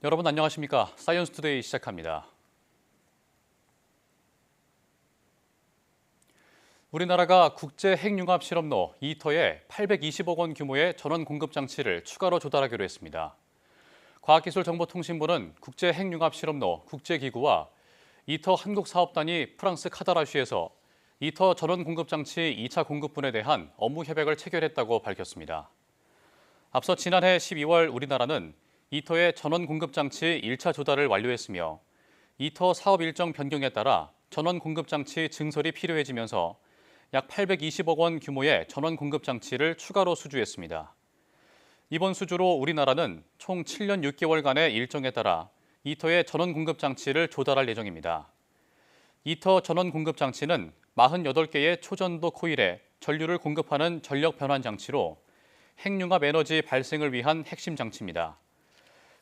여러분 안녕하십니까? 사이언스 투데이 시작합니다. 우리나라가 국제 핵융합 실험로 이터에 820억 원 규모의 전원 공급 장치를 추가로 조달하기로 했습니다. 과학기술정보통신부는 국제 핵융합 실험로 국제기구와 이터 한국사업단이 프랑스 카다라슈에서 이터 전원 공급 장치 2차 공급분에 대한 업무 협약을 체결했다고 밝혔습니다. 앞서 지난해 12월 우리나라는 이터의 전원 공급 장치 1차 조달을 완료했으며 이터 사업 일정 변경에 따라 전원 공급 장치 증설이 필요해지면서 약 820억 원 규모의 전원 공급 장치를 추가로 수주했습니다. 이번 수주로 우리나라는 총 7년 6개월간의 일정에 따라 이터의 전원 공급 장치를 조달할 예정입니다. 이터 전원 공급 장치는 48개의 초전도 코일에 전류를 공급하는 전력 변환 장치로 핵융합 에너지 발생을 위한 핵심 장치입니다.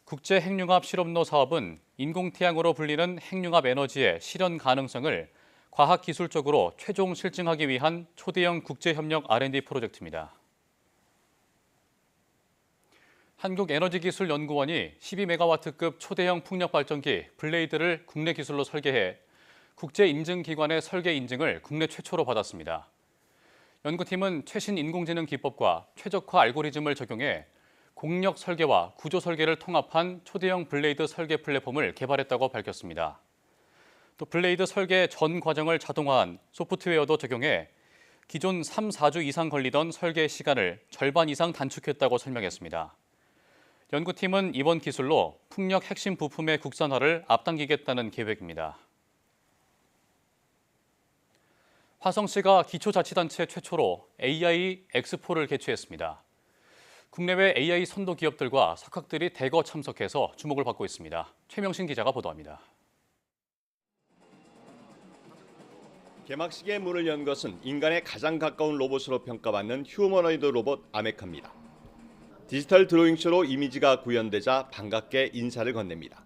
국제 핵융합 실험로 사업은 인공태양으로 불리는 핵융합 에너지의 실현 가능성을 과학기술적으로 최종 실증하기 위한 초대형 국제협력 R&D 프로젝트입니다. 한국에너지기술연구원이 12메가와트급 초대형 풍력발전기 블레이드를 국내 기술로 설계해 국제인증기관의 설계 인증을 국내 최초로 받았습니다. 연구팀은 최신 인공지능 기법과 최적화 알고리즘을 적용해 공력 설계와 구조 설계를 통합한 초대형 블레이드 설계 플랫폼을 개발했다고 밝혔습니다. 또 블레이드 설계 전 과정을 자동화한 소프트웨어도 적용해 기존 3, 4주 이상 걸리던 설계 시간을 절반 이상 단축했다고 설명했습니다. 연구팀은 이번 기술로 풍력 핵심 부품의 국산화를 앞당기겠다는 계획입니다. 화성시가 기초자치단체 최초로 AI 엑스포를 개최했습니다. 국내외 AI 선도 기업들과 석학들이 대거 참석해서 주목을 받고 있습니다. 최명신 기자가 보도합니다. 개막식에 문을 연 것은 인간에 가장 가까운 로봇으로 평가받는 휴머노이드 로봇 아메카입니다. 디지털 드로잉쇼로 이미지가 구현되자 반갑게 인사를 건넵니다.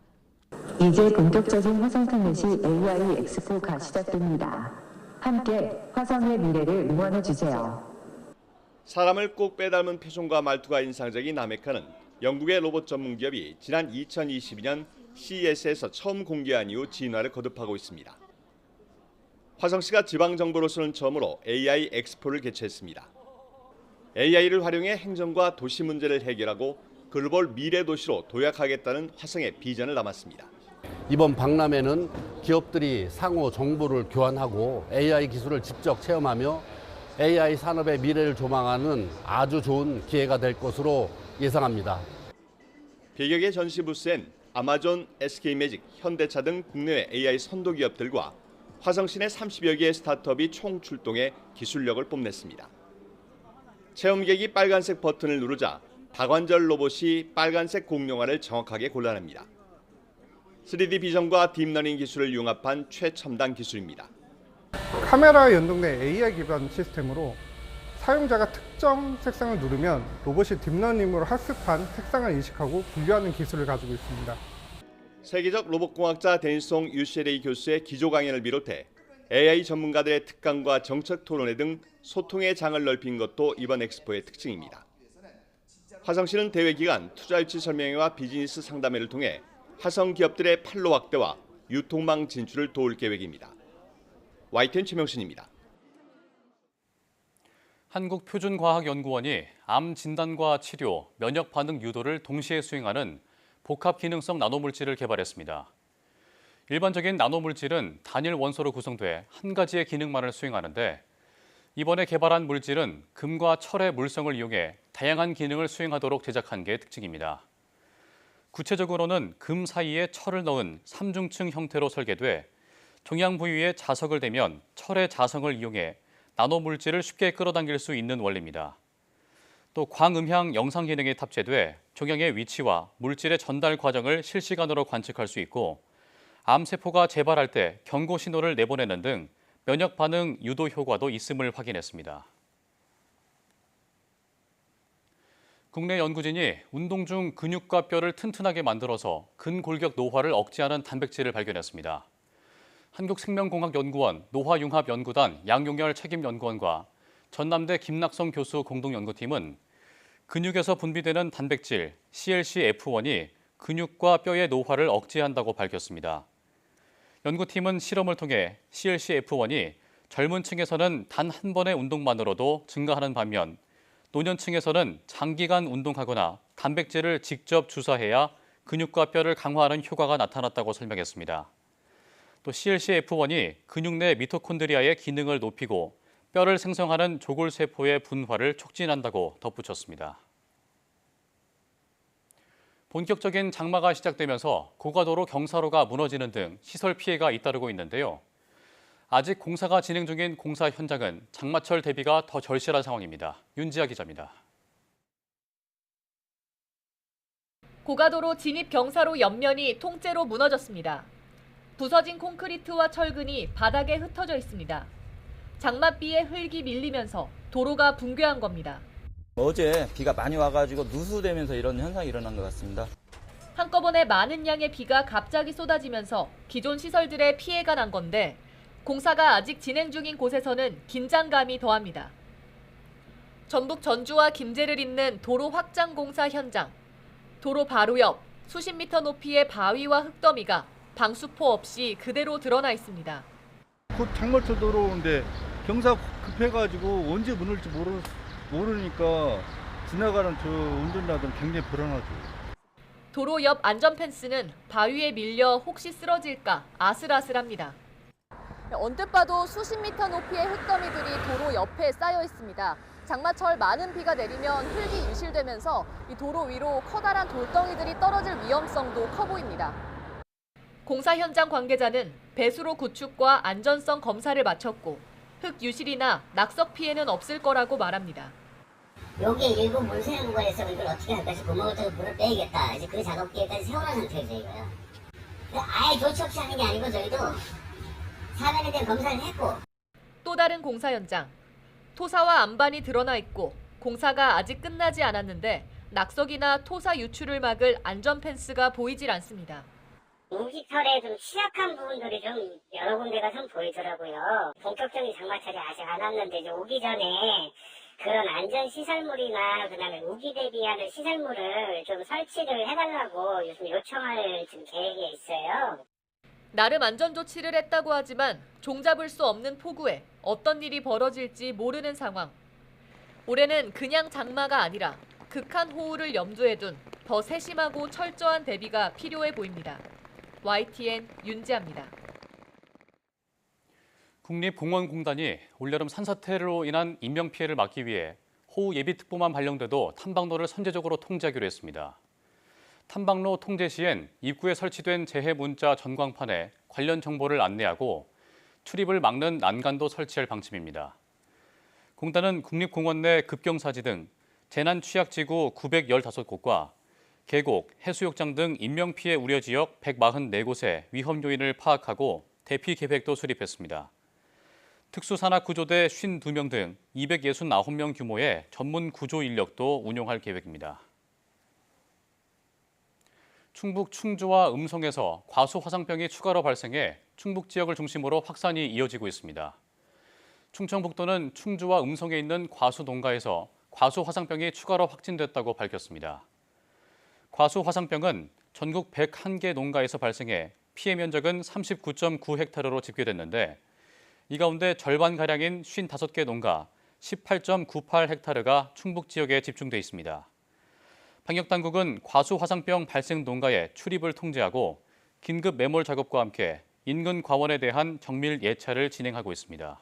이제 본격적인 화성 타겟이 AI 엑스포가 시작됩니다. 함께 화성의 미래를 응원해 주세요. 사람을 꼭 빼닮은 표정과 말투가 인상적인 아메카는 영국의 로봇 전문 기업이 지난 2022년 CES에서 처음 공개한 이후 진화를 거듭하고 있습니다. 화성시가 지방정부로서는 처음으로 AI 엑스포를 개최했습니다. AI를 활용해 행정과 도시 문제를 해결하고 글로벌 미래 도시로 도약하겠다는 화성의 비전을 담았습니다. 이번 박람회는 기업들이 상호 정보를 교환하고 AI 기술을 직접 체험하며 AI 산업의 미래를 조망하는 아주 좋은 기회가 될 것으로 예상합니다. 100여 개 전시 부스엔 아마존, SK매직, 현대차 등 국내외 AI 선도 기업들과 화성시 내 30여 개의 스타트업이 총 출동해 기술력을 뽐냈습니다. 체험객이 빨간색 버튼을 누르자 다관절 로봇이 빨간색 공룡알을 정확하게 골라냅니다. 3D 비전과 딥러닝 기술을 융합한 최첨단 기술입니다. 카메라에 연동된 AI 기반 시스템으로 사용자가 특정 색상을 누르면 로봇이 딥러닝으로 학습한 색상을 인식하고 분류하는 기술을 가지고 있습니다. 세계적 로봇공학자 데니송 UCLA 교수의 기조 강연을 비롯해 AI 전문가들의 특강과 정책 토론회 등 소통의 장을 넓힌 것도 이번 엑스포의 특징입니다. 화성시는 대회 기간 투자 유치 설명회와 비즈니스 상담회를 통해 화성 기업들의 판로 확대와 유통망 진출을 도울 계획입니다. YTN 최명신입니다. 한국표준과학연구원이 암 진단과 치료, 면역 반응 유도를 동시에 수행하는 복합 기능성 나노물질을 개발했습니다. 일반적인 나노물질은 단일 원소로 구성돼 한 가지의 기능만을 수행하는데 이번에 개발한 물질은 금과 철의 물성을 이용해 다양한 기능을 수행하도록 제작한 게 특징입니다. 구체적으로는 금 사이에 철을 넣은 삼중층 형태로 설계돼 종양 부위에 자석을 대면 철의 자성을 이용해 나노물질을 쉽게 끌어당길 수 있는 원리입니다. 또 광음향 영상 기능이 탑재돼 종양의 위치와 물질의 전달 과정을 실시간으로 관측할 수 있고 암세포가 재발할 때 경고 신호를 내보내는 등 면역 반응 유도 효과도 있음을 확인했습니다. 국내 연구진이 운동 중 근육과 뼈를 튼튼하게 만들어서 근골격 노화를 억제하는 단백질을 발견했습니다. 한국생명공학연구원 노화융합연구단 양용열 책임연구원과 전남대 김낙성 교수 공동연구팀은 근육에서 분비되는 단백질 CLC-F1이 근육과 뼈의 노화를 억제한다고 밝혔습니다. 연구팀은 실험을 통해 CLC-F1이 젊은 층에서는 단 한 번의 운동만으로도 증가하는 반면 노년층에서는 장기간 운동하거나 단백질을 직접 주사해야 근육과 뼈를 강화하는 효과가 나타났다고 설명했습니다. 또 CLC-F1이 근육 내 미토콘드리아의 기능을 높이고 뼈를 생성하는 조골세포의 분화를 촉진한다고 덧붙였습니다. 본격적인 장마가 시작되면서 고가도로 경사로가 무너지는 등 시설 피해가 잇따르고 있는데요. 아직 공사가 진행 중인 공사 현장은 장마철 대비가 더 절실한 상황입니다. 윤지아 기자입니다. 고가도로 진입 경사로 옆면이 통째로 무너졌습니다. 부서진 콘크리트와 철근이 바닥에 흩어져 있습니다. 장맛비에 흙이 밀리면서 도로가 붕괴한 겁니다. 어제 비가 많이 와가지고 누수되면서 이런 현상이 일어난 것 같습니다. 한꺼번에 많은 양의 비가 갑자기 쏟아지면서 기존 시설들에 피해가 난 건데 공사가 아직 진행 중인 곳에서는 긴장감이 더합니다. 전북 전주와 김제를 잇는 도로 확장 공사 현장. 도로 바로 옆 수십 미터 높이의 바위와 흙더미가 방수포 없이 그대로 드러나 있습니다. 곧 장마철 들어오는데 경사 급해가지고 언제 무너질지 모르니까 지나가는 저 운전자들은 굉장히 불안하죠. 도로 옆 안전펜스는 바위에 밀려 혹시 쓰러질까 아슬아슬합니다. 언뜻 봐도 수십 미터 높이의 흙더미들이 도로 옆에 쌓여 있습니다. 장마철 많은 비가 내리면 흙이 유실되면서 이 도로 위로 커다란 돌덩이들이 떨어질 위험성도 커 보입니다. 공사 현장 관계자는 배수로 구축과 안전성 검사를 마쳤고 흙 유실이나 낙석 피해는 없을 거라고 말합니다. 여기 일부 물새는 거에서 이걸 어떻게 할까 해서 구멍을 뚫고 물을 빼야겠다. 이제 그 작업기에까지 세워놓은 상태죠, 이거요. 아예 조치 없이 하는 게 아니고 저희도 사람에 대한 검사를 했고. 또 다른 공사 현장. 토사와 안반이 드러나 있고 공사가 아직 끝나지 않았는데 낙석이나 토사 유출을 막을 안전 펜스가 보이질 않습니다. 우기철에 좀 취약한 부분들이 좀 여러 군데가 좀 보이더라고요. 본격적인 장마철이 아직 안 왔는데 이제 오기 전에 그런 안전시설물이나 그다음에 우기 대비하는 시설물을 좀 설치를 해달라고 요즘 요청할 지금 계획에 있어요. 나름 안전조치를 했다고 하지만 종잡을 수 없는 폭우에 어떤 일이 벌어질지 모르는 상황. 올해는 그냥 장마가 아니라 극한 호우를 염두에 둔 더 세심하고 철저한 대비가 필요해 보입니다. YTN 윤지아입니다. 국립공원공단이 올여름 산사태로 인한 인명피해를 막기 위해 호우 예비특보만 발령돼도 탐방로를 선제적으로 통제하기로 했습니다. 탐방로 통제 시엔 입구에 설치된 재해 문자 전광판에 관련 정보를 안내하고 출입을 막는 난간도 설치할 방침입니다. 공단은 국립공원 내 급경사지 등 재난 취약지구 915곳과 계곡, 해수욕장 등 인명피해 우려 지역 144곳의 위험 요인을 파악하고 대피 계획도 수립했습니다. 특수산악구조대 52명 등 269명 규모의 전문 구조 인력도 운용할 계획입니다. 충북 충주와 음성에서 과수 화상병이 추가로 발생해 충북 지역을 중심으로 확산이 이어지고 있습니다. 충청북도는 충주와 음성에 있는 과수 농가에서 과수 화상병이 추가로 확진됐다고 밝혔습니다. 과수 화상병은 전국 101개 농가에서 발생해 피해 면적은 39.9헥타르로 집계됐는데 이 가운데 절반가량인 55개 농가 18.98헥타르가 충북 지역에 집중돼 있습니다. 방역당국은 과수 화상병 발생 농가의 출입을 통제하고 긴급 매몰 작업과 함께 인근 과원에 대한 정밀 예찰을 진행하고 있습니다.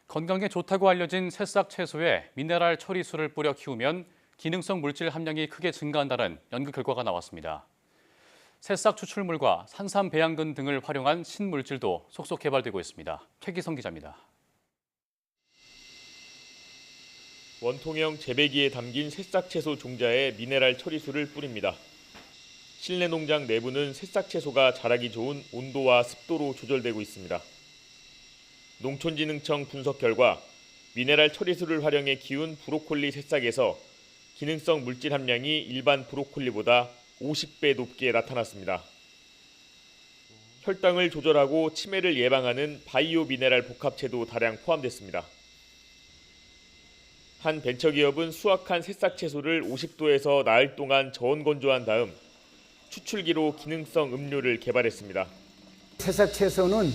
건강에 좋다고 알려진 새싹 채소에 미네랄 처리수를 뿌려 키우면 기능성 물질 함량이 크게 증가한다는 연구 결과가 나왔습니다. 새싹 추출물과 산삼 배양근 등을 활용한 신물질도 속속 개발되고 있습니다. 최기성 기자입니다. 원통형 재배기에 담긴 새싹 채소 종자에 미네랄 처리수를 뿌립니다. 실내 농장 내부는 새싹 채소가 자라기 좋은 온도와 습도로 조절되고 있습니다. 농촌진흥청 분석 결과 미네랄 처리수를 활용해 키운 브로콜리 새싹에서 기능성 물질 함량이 일반 브로콜리보다 50배 높게 나타났습니다. 혈당을 조절하고 치매를 예방하는 바이오 미네랄 복합체도 다량 포함됐습니다. 한 벤처기업은 수확한 새싹 채소를 50도에서 나흘 동안 저온 건조한 다음 추출기로 기능성 음료를 개발했습니다. 새싹 채소는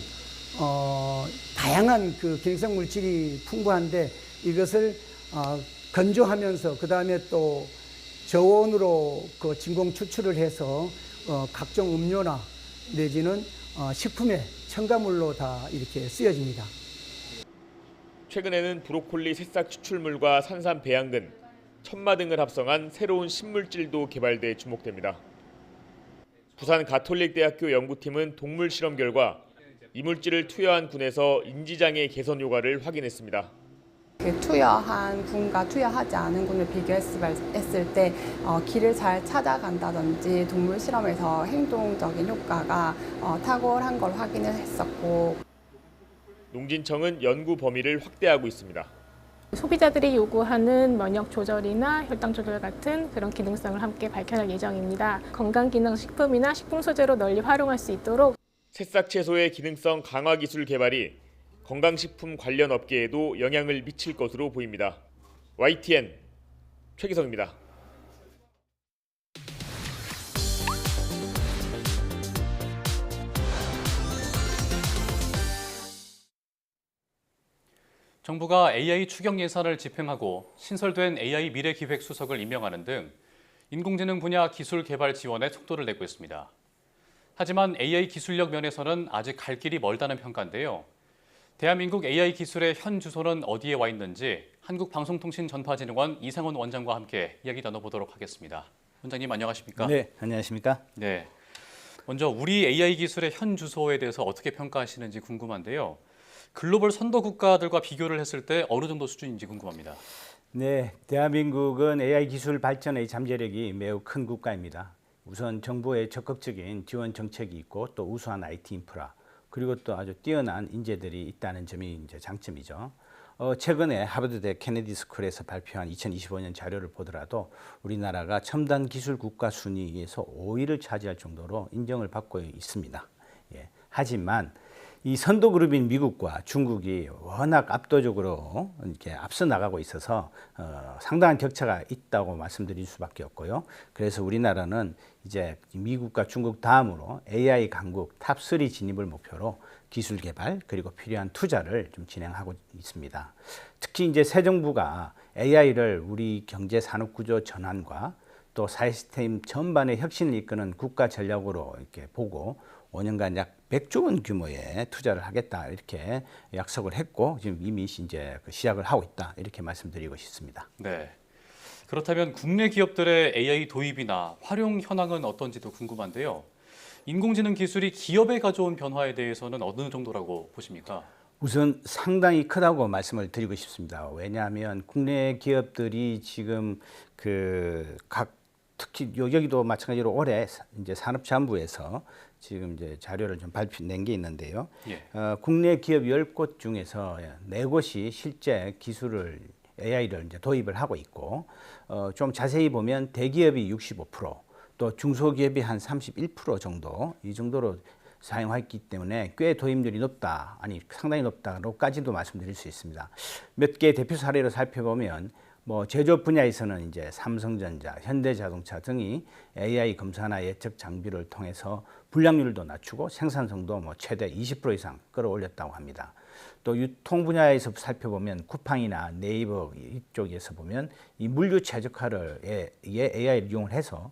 다양한 그 기능성 물질이 풍부한데 이것을 건조하면서 그 다음에 또 저온으로 그 진공 추출을 해서 각종 음료나 내지는 식품의 첨가물로 다 이렇게 쓰여집니다. 최근에는 브로콜리 새싹 추출물과 산삼 배양근, 천마 등을 합성한 새로운 신물질도 개발돼 주목됩니다. 부산 가톨릭대학교 연구팀은 동물 실험 결과 이물질을 투여한 군에서 인지장애 개선 효과를 확인했습니다. 투여한 군과 투여하지 않은 군을 비교했을 때 길을 잘 찾아간다든지 동물 실험에서 행동적인 효과가 탁월한 걸 확인을 했었고, 농진청은 연구 범위를 확대하고 있습니다. 소비자들이 요구하는 면역 조절이나 혈당 조절 같은 그런 기능성을 함께 밝혀낼 예정입니다. 건강기능식품이나 식품 소재로 널리 활용할 수 있도록 새싹 채소의 기능성 강화 기술 개발이 건강식품 관련 업계에도 영향을 미칠 것으로 보입니다. YTN 최기성입니다. 정부가 AI 추경 예산을 집행하고 신설된 AI 미래기획 수석을 임명하는 등 인공지능 분야 기술 개발 지원에 속도를 내고 있습니다. 하지만 AI 기술력 면에서는 아직 갈 길이 멀다는 평가인데요. 대한민국 AI 기술의 현 주소는 어디에 와 있는지 한국방송통신전파진흥원 이상훈 원장과 함께 이야기 나눠보도록 하겠습니다. 원장님 안녕하십니까? 네, 안녕하십니까? 네. 먼저 우리 AI 기술의 현 주소에 대해서 어떻게 평가하시는지 궁금한데요. 글로벌 선도 국가들과 비교를 했을 때 어느 정도 수준인지 궁금합니다. 네, 대한민국은 AI 기술 발전의 잠재력이 매우 큰 국가입니다. 우선 정부의 적극적인 지원 정책이 있고 또 우수한 IT 인프라, 그리고 또 아주 뛰어난 인재들이 있다는 점이 이제 장점이죠. 최근에 하버드대 케네디 스쿨에서 발표한 2025년 자료를 보더라도 우리나라가 첨단 기술 국가 순위에서 5위를 차지할 정도로 인정을 받고 있습니다. 예. 하지만 이 선도 그룹인 미국과 중국이 워낙 압도적으로 이렇게 앞서 나가고 있어서 상당한 격차가 있다고 말씀드릴 수밖에 없고요. 그래서 우리나라는 이제 미국과 중국 다음으로 AI 강국 탑3 진입을 목표로 기술 개발 그리고 필요한 투자를 좀 진행하고 있습니다. 특히 이제 새 정부가 AI를 우리 경제 산업 구조 전환과 또 사회 시스템 전반의 혁신을 이끄는 국가 전략으로 이렇게 보고 5년간 약 100조 원 규모의 투자를 하겠다 이렇게 약속을 했고 지금 이미 이제 시작을 하고 있다 이렇게 말씀드리고 싶습니다. 네. 그렇다면 국내 기업들의 AI 도입이나 활용 현황은 어떤지도 궁금한데요. 인공지능 기술이 기업에 가져온 변화에 대해서는 어느 정도라고 보십니까? 우선 상당히 크다고 말씀을 드리고 싶습니다. 왜냐하면 국내 기업들이 지금 특히 여기도 마찬가지로 올해 이제 산업자원부에서 지금 이제 자료를 좀 낸 게 있는데요. 예. 국내 기업 10곳 중에서 4곳이 실제 기술을 AI를 이제 도입을 하고 있고, 좀 자세히 보면 대기업이 65%, 또 중소기업이 한 31% 정도 이 정도로 사용했기 때문에 꽤 도입률이 높다, 아니 상당히 높다로까지도 말씀드릴 수 있습니다. 몇 개의 대표 사례로 살펴보면 제조업 분야에서는 이제 삼성전자, 현대자동차 등이 AI 검사나 예측 장비를 통해서 불량률도 낮추고 생산성도 최대 20% 이상 끌어올렸다고 합니다. 또 유통 분야에서 살펴보면 쿠팡이나 네이버 이쪽에서 보면 이 물류 최적화를 AI를 이용을 해서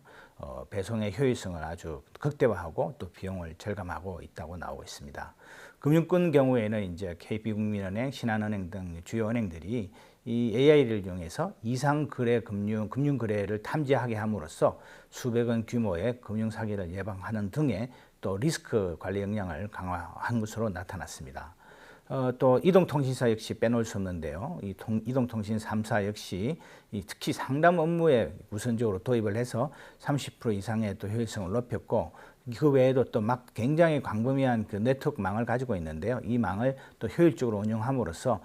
배송의 효율성을 아주 극대화하고 또 비용을 절감하고 있다고 나오고 있습니다. 금융권 경우에는 이제 KB국민은행, 신한은행 등 주요 은행들이 이 AI를 이용해서 이상 거래 금융 거래를 탐지하게 함으로써 수백 원 규모의 금융 사기를 예방하는 등의 또 리스크 관리 역량을 강화한 것으로 나타났습니다. 또 이동통신사 역시 빼놓을 수 없는데요. 이 이동통신 3사 역시 특히 상담 업무에 우선적으로 도입을 해서 30% 이상의 또 효율성을 높였고 그 외에도 또 막 굉장히 광범위한 그 네트워크망을 가지고 있는데요. 이 망을 또 효율적으로 운영함으로써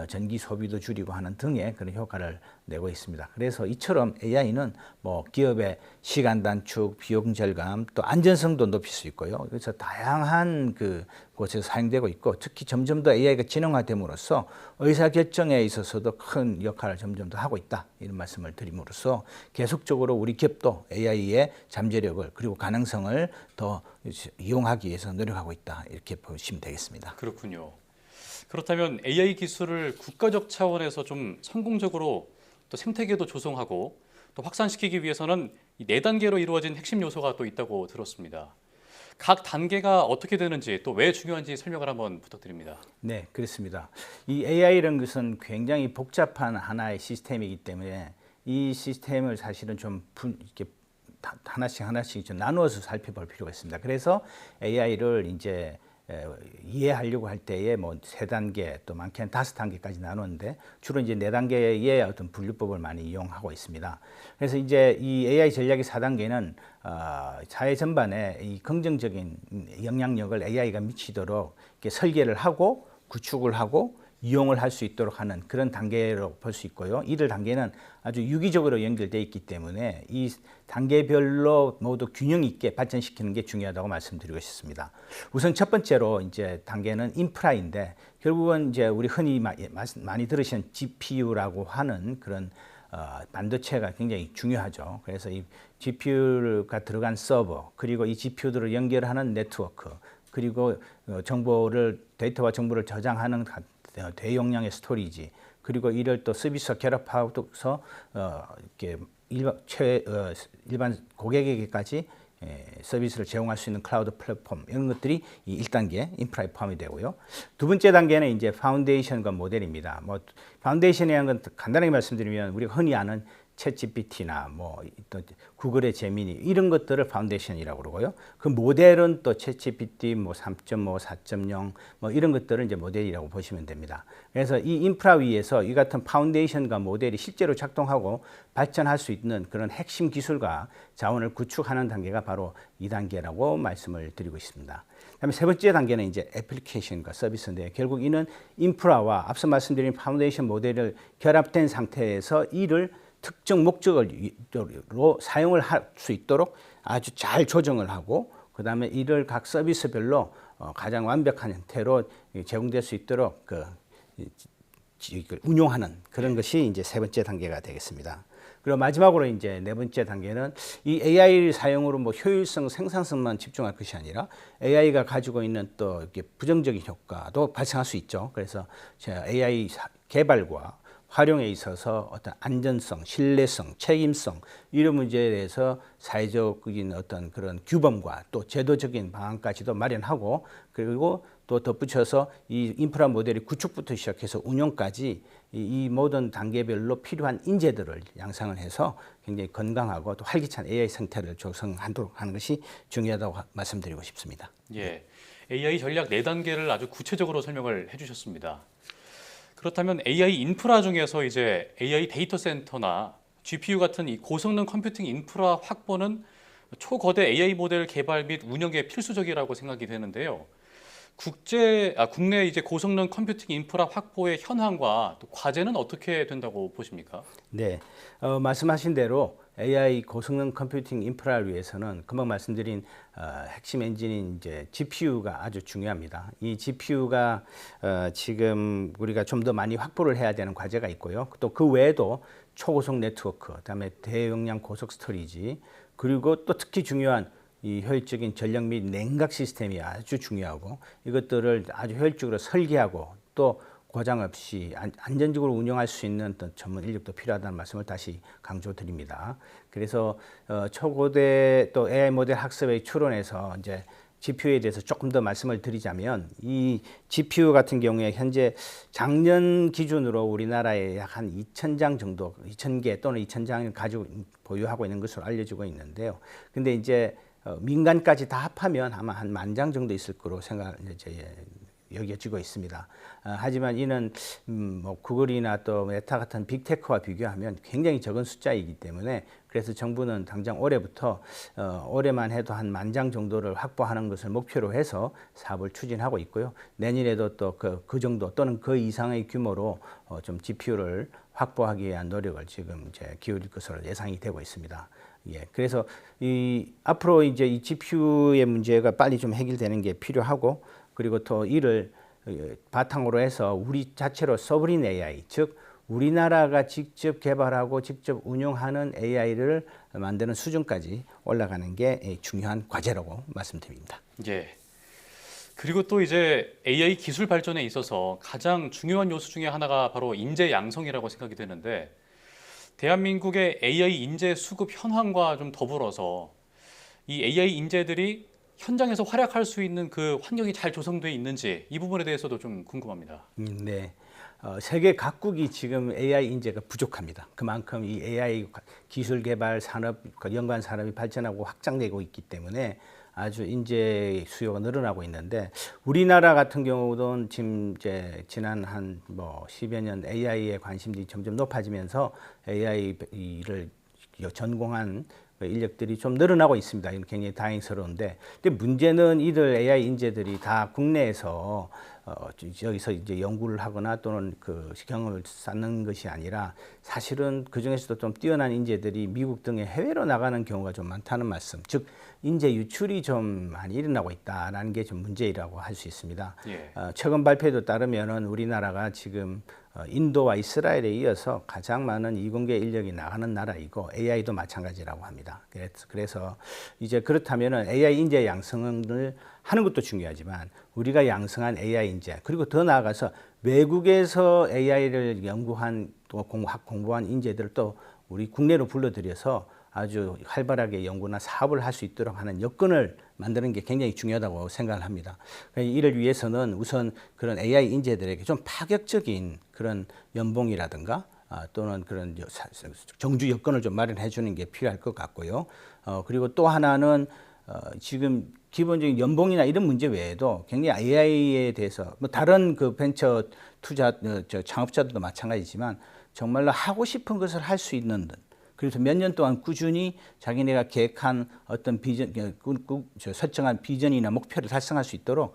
전기 소비도 줄이고 하는 등의 그런 효과를 내고 있습니다. 그래서 이처럼 AI는 뭐 기업의 시간 단축, 비용 절감, 또 안전성도 높일 수 있고요. 그래서 다양한 그 곳에서 사용되고 있고 특히 점점 더 AI가 진흥화됨으로써 의사결정에 있어서도 큰 역할을 점점 더 하고 있다. 이런 말씀을 드림으로써 계속적으로 우리 기업도 AI의 잠재력을 그리고 가능성을 더 이용하기 위해서 노력하고 있다. 이렇게 보시면 되겠습니다. 그렇군요. 그렇다면 AI 기술을 국가적 차원에서 좀 성공적으로 또 생태계도 조성하고 또 확산시키기 위해서는 이 4단계로 이루어진 핵심 요소가 또 있다고 들었습니다. 각 단계가 어떻게 되는지 또 왜 중요한지 설명을 한번 부탁드립니다. 네, 그렇습니다. 이 AI라는 것은 굉장히 복잡한 하나의 시스템이기 때문에 이 시스템을 사실은 좀 이렇게 하나씩 좀 나누어서 살펴볼 필요가 있습니다. 그래서 AI를 이제 이해하려고 할 때에 뭐 3단계 또 많게는 5단계까지 나누는데 주로 이제 4단계의 어떤 분류법을 많이 이용하고 있습니다. 그래서 이제 이 AI 전략의 4단계는 사회 전반에 이 긍정적인 영향력을 AI가 미치도록 이렇게 설계를 하고 구축을 하고 이용을 할 수 있도록 하는 그런 단계로 볼 수 있고요. 이들 단계는 아주 유기적으로 연결되어 있기 때문에 이 단계별로 모두 균형 있게 발전시키는 게 중요하다고 말씀드리고 싶습니다. 우선 첫 번째로 이제 단계는 인프라인데 결국은 이제 우리 흔히 많이 들으신 GPU라고 하는 그런 반도체가 굉장히 중요하죠. 그래서 이 GPU가 들어간 서버 그리고 이 GPU들을 연결하는 네트워크 그리고 데이터와 정보를 저장하는 대용량의 스토리지 그리고 이를 또 서비스와 결합하고서 이렇게 일반 고객에게까지 서비스를 제공할 수 있는 클라우드 플랫폼 이런 것들이 이 1단계 인프라에 포함이 되고요. 두 번째 단계는 이제 파운데이션과 모델입니다. 뭐 파운데이션이라는 건 간단하게 말씀드리면 우리가 흔히 아는 챗GPT나 뭐 또 구글의 제미니 이런 것들을 파운데이션이라고 그러고요. 그 모델은 또 챗GPT 뭐 3.5, 4.0 뭐 이런 것들을 이제 모델이라고 보시면 됩니다. 그래서 이 인프라 위에서 이 같은 파운데이션과 모델이 실제로 작동하고 발전할 수 있는 그런 핵심 기술과 자원을 구축하는 단계가 바로 2단계라고 말씀을 드리고 있습니다. 그다음에 세 번째 단계는 이제 애플리케이션과 서비스인데 결국 이는 인프라와 앞서 말씀드린 파운데이션 모델을 결합된 상태에서 이를 특정 목적으로 사용을 할 수 있도록 아주 잘 조정을 하고 그다음에 이를 각 서비스별로 가장 완벽한 형태로 제공될 수 있도록 운용하는 그런 것이 이제 세 번째 단계가 되겠습니다. 그리고 마지막으로 이제 네 번째 단계는 이 AI 사용으로 뭐 효율성, 생산성만 집중할 것이 아니라 AI가 가지고 있는 또 이렇게 부정적인 효과도 발생할 수 있죠. 그래서 AI 개발과 활용에 있어서 어떤 안전성, 신뢰성, 책임성 이런 문제에 대해서 사회적인 어떤 그런 규범과 또 제도적인 방안까지도 마련하고 그리고 또 덧붙여서 이 인프라 모델의 구축부터 시작해서 운영까지 이 모든 단계별로 필요한 인재들을 양성을 해서 굉장히 건강하고 또 활기찬 AI 생태를 조성하도록 하는 것이 중요하다고 말씀드리고 싶습니다. 예, AI 전략 4단계를 아주 구체적으로 설명을 해주셨습니다. 그렇다면 AI 인프라 중에서 이제 AI 데이터 센터나 GPU 같은 이 고성능 컴퓨팅 인프라 확보는 초거대 AI 모델 개발 및 운영에 필수적이라고 생각이 되는데요. 국내 이제 고성능 컴퓨팅 인프라 확보의 현황과 또 과제는 어떻게 된다고 보십니까? 네, 말씀하신 대로 AI 고성능 컴퓨팅 인프라를 위해서는 금방 말씀드린 핵심 엔진인 이제 GPU가 아주 중요합니다. 이 GPU가 지금 우리가 좀 더 많이 확보를 해야 되는 과제가 있고요. 또 그 외에도 초고속 네트워크, 그다음에 대용량 고속 스토리지, 그리고 또 특히 중요한 이 효율적인 전력 및 냉각 시스템이 아주 중요하고 이것들을 아주 효율적으로 설계하고 또 고장 없이 안전적으로 운영할 수 있는 어떤 전문 인력도 필요하다는 말씀을 다시 강조드립니다. 그래서 초고대 또 AI 모델 학습의 추론에서 이제 GPU에 대해서 조금 더 말씀을 드리자면 이 GPU 같은 경우에 현재 작년 기준으로 우리나라에 약 한 2,000장 정도, 2,000개 또는 2,000장을 가지고 보유하고 있는 것으로 알려지고 있는데요. 근데 이제 민간까지 다 합하면 아마 한 10,000장 정도 있을 거로 여겨지고 있습니다. 하지만 이는 뭐 구글이나 또 메타 같은 빅테크와 비교하면 굉장히 적은 숫자이기 때문에 그래서 정부는 당장 올해부터 올해만 해도 한 10,000장 정도를 확보하는 것을 목표로 해서 사업을 추진하고 있고요. 내년에도 또 그 정도 또는 그 이상의 규모로 좀 GPU를 확보하기 위한 노력을 지금 이제 기울일 것으로 예상이 되고 있습니다. 예, 그래서 앞으로 이제 이 GPU의 문제가 빨리 좀 해결되는 게 필요하고, 그리고 또 이를 바탕으로 해서 우리 자체로 서브린 AI, 즉 우리나라가 직접 개발하고 직접 운용하는 AI를 만드는 수준까지 올라가는 게 중요한 과제라고 말씀드립니다. 예. 그리고 또 이제 AI 기술 발전에 있어서 가장 중요한 요소 중에 하나가 바로 인재 양성이라고 생각이 되는데, 대한민국의 AI 인재 수급 현황과 좀 더불어서 이 AI 인재들이 현장에서 활약할 수 있는 그 환경이 잘 조성되어 있는지 이 부분에 대해서도 좀 궁금합니다. 네. 세계 각국이 지금 AI 인재가 부족합니다. 그만큼 이 AI 기술 개발 산업, 연관 산업이 발전하고 확장되고 있기 때문에 아주 인재 수요가 늘어나고 있는데, 우리나라 같은 경우도 지금 이제 지난 한 뭐 10여 년 AI에 관심이 점점 높아지면서 AI를 전공한 인력들이 좀 늘어나고 있습니다. 이건 굉장히 다행스러운데, 근데 문제는 이들 AI 인재들이 다 국내에서 여기서 이제 연구를 하거나 또는 그 경험을 쌓는 것이 아니라, 사실은 그 중에서도 좀 뛰어난 인재들이 미국 등의 해외로 나가는 경우가 좀 많다는 말씀, 즉 인재 유출이 좀 많이 일어나고 있다라는 게 좀 문제라고 할 수 있습니다. 예. 최근 발표에 따르면은 우리나라가 지금 인도와 이스라엘에 이어서 가장 많은 이공계 인력이 나가는 나라이고, AI도 마찬가지라고 합니다. 그래서 이제 그렇다면은 AI 인재 양성을 하는 것도 중요하지만, 우리가 양성한 AI 인재, 그리고 더 나아가서 외국에서 AI를 연구한 또 공부한 인재들을 또 우리 국내로 불러들여서 아주 활발하게 연구나 사업을 할 수 있도록 하는 여건을 만드는 게 굉장히 중요하다고 생각을 합니다. 이를 위해서는 우선 그런 AI 인재들에게 좀 파격적인 그런 연봉이라든가 또는 그런 정주 여건을 좀 마련해 주는 게 필요할 것 같고요. 그리고 또 하나는 지금 기본적인 연봉이나 이런 문제 외에도 굉장히 AI에 대해서 뭐 다른 그 벤처 투자 창업자들도 마찬가지지만 정말로 하고 싶은 것을 할 수 있는, 그래서 몇 년 동안 꾸준히 자기네가 계획한 어떤 비전, 설정한 비전이나 목표를 달성할 수 있도록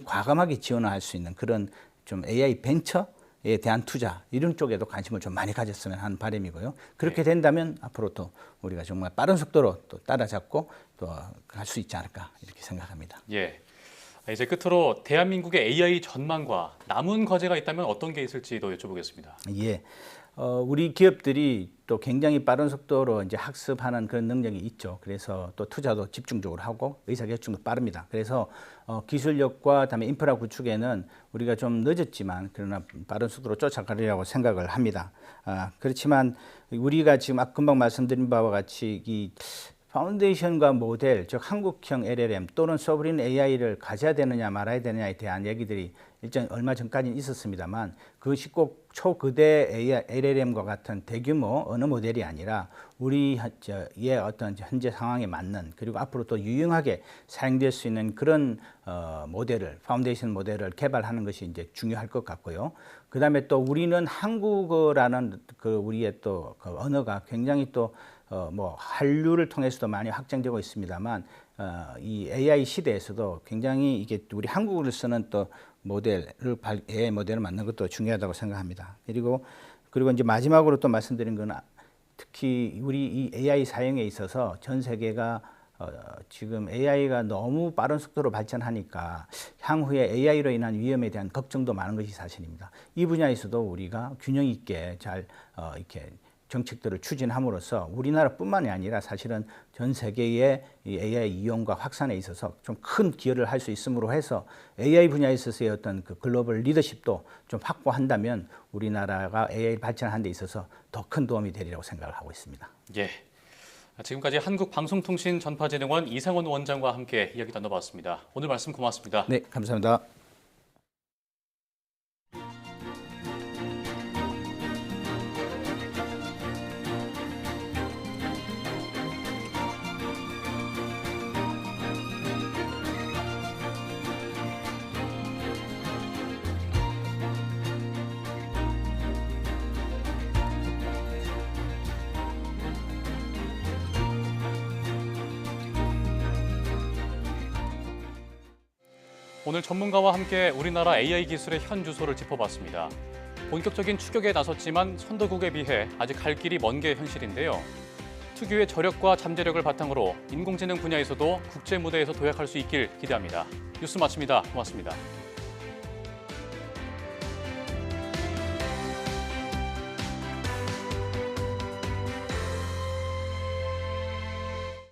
과감하게 지원을 할 수 있는 그런 좀 AI 벤처에 대한 투자, 이런 쪽에도 관심을 좀 많이 가졌으면 하는 바람이고요. 그렇게 된다면 앞으로 또 우리가 정말 빠른 속도로 또 따라잡고 또 갈 수 있지 않을까 이렇게 생각합니다. 예. 이제 끝으로 대한민국의 AI 전망과 남은 과제가 있다면 어떤 게 있을지도 여쭤보겠습니다. 예. 우리 기업들이 또 굉장히 빠른 속도로 이제 학습하는 그런 능력이 있죠. 그래서 또 투자도 집중적으로 하고 의사결정도 빠릅니다. 그래서 기술력과 그다음에 인프라 구축에는 우리가 좀 늦었지만 그러나 빠른 속도로 쫓아가리라고 생각을 합니다. 그렇지만 우리가 지금 금방 말씀드린 바와 같이 이 파운데이션과 모델, 즉 한국형 LLM 또는 소브린 AI를 가져야 되느냐 말아야 되느냐에 대한 얘기들이 일단 얼마 전까지는 있었습니다만, 그것이 꼭 초거대 LLM과 같은 대규모 어느 모델이 아니라 우리의 어떤 현재 상황에 맞는, 그리고 앞으로 또 유용하게 사용될 수 있는 그런 모델을, 파운데이션 모델을 개발하는 것이 이제 중요할 것 같고요. 그 다음에 또 우리는 한국어라는 그 우리의 또 그 언어가 굉장히 또 뭐 한류를 통해서도 많이 확장되고 있습니다만, 이 AI 시대에서도 굉장히 이게 우리 한국어를 쓰는 또 AI 모델을 만드는 것도 중요하다고 생각합니다. 그리고 이제 마지막으로 또 말씀드린 건, 특히 우리 이 AI 사용에 있어서 전 세계가 지금 AI가 너무 빠른 속도로 발전하니까 향후에 AI로 인한 위험에 대한 걱정도 많은 것이 사실입니다. 이 분야에서도 우리가 균형 있게 잘 이렇게 정책들을 추진함으로써 우리나라뿐만이 아니라 사실은 전 세계의 이 AI 이용과 확산에 있어서 좀 큰 기여를 할 수 있음으로 해서 AI 분야에 있어서의 어떤 그 글로벌 리더십도 좀 확보한다면 우리나라가 AI 발전하는 데 있어서 더 큰 도움이 되리라고 생각을 하고 있습니다. 예. 지금까지 한국방송통신전파진흥원 이상원 원장과 함께 이야기 나눠봤습니다. 오늘 말씀 고맙습니다. 네, 감사합니다. 오늘 전문가와 함께 우리나라 AI 기술의 현 주소를 짚어봤습니다. 본격적인 추격에 나섰지만 선도국에 비해 아직 갈 길이 먼 게 현실인데요. 특유의 저력과 잠재력을 바탕으로 인공지능 분야에서도 국제 무대에서 도약할 수 있길 기대합니다. 뉴스 마칩니다. 고맙습니다.